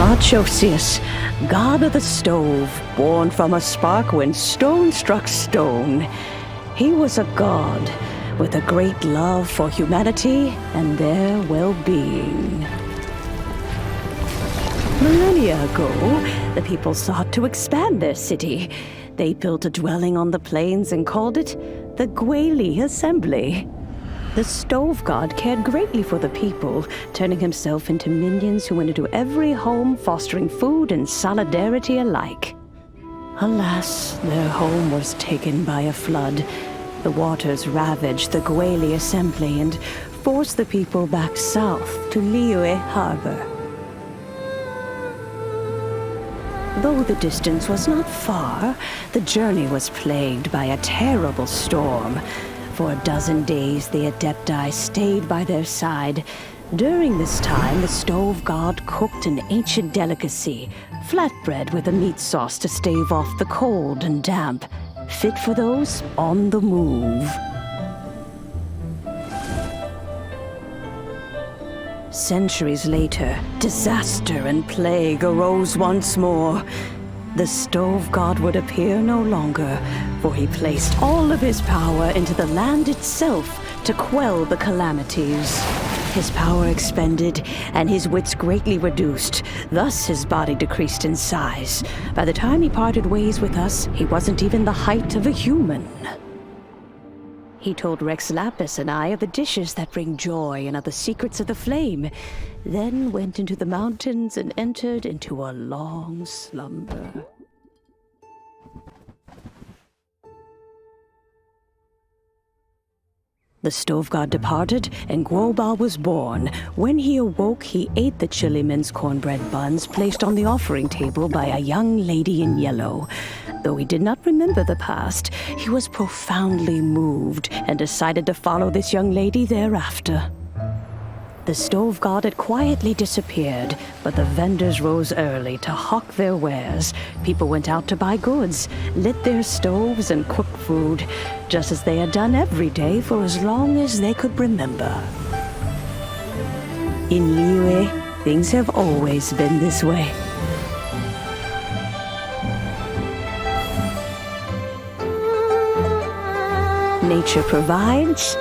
Moonchase, god of the stove, born from a spark when stone struck stone. He was a god with a great love for humanity and their well-being. Millennia ago, the people sought to expand their city. They built a dwelling on the plains and called it the Guoba Assembly. The stove god cared greatly for the people, turning himself into minions who went into every home, fostering food and solidarity alike. Alas, their home was taken by a flood. The waters ravaged the Guoba Assembly and forced the people back south to Liyue Harbor. Though the distance was not far, the journey was plagued by a terrible storm. For a dozen days, the Adepti stayed by their side. During this time, the stove god cooked an ancient delicacy, flatbread with a meat sauce to stave off the cold and damp, fit for those on the move. Centuries later, disaster and plague arose once more. The stove god would appear no longer, for he placed all of his power into the land itself to quell the calamities. His power expended, and his wits greatly reduced. Thus his body decreased in size. By the time he parted ways with us, he wasn't even the height of a human. He told Rex Lapis and I of the dishes that bring joy and of the secrets of the flame, then went into the mountains and entered into a long slumber. The stove god departed, and Guoba was born. When he awoke, he ate the chili mince cornbread buns placed on the offering table by a young lady in yellow. Though he did not remember the past, he was profoundly moved and decided to follow this young lady thereafter. The stove god had quietly disappeared, but the vendors rose early to hawk their wares. People went out to buy goods, lit their stoves, and cooked food, just as they had done every day for as long as they could remember. In Liyue, things have always been this way. Nature provides,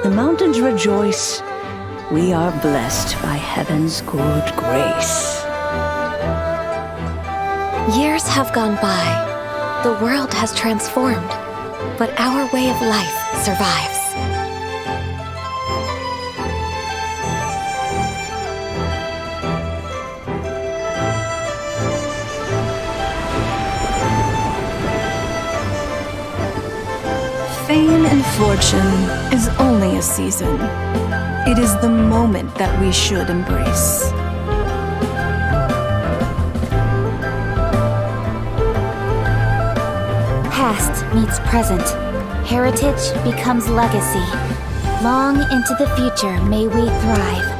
the mountains rejoice. We are blessed by heaven's good grace. Years have gone by. The world has transformed, but our way of life survives. Fame and fortune is only a season. It is the moment that we should embrace. Past meets present. Heritage becomes legacy. Long into the future may we thrive.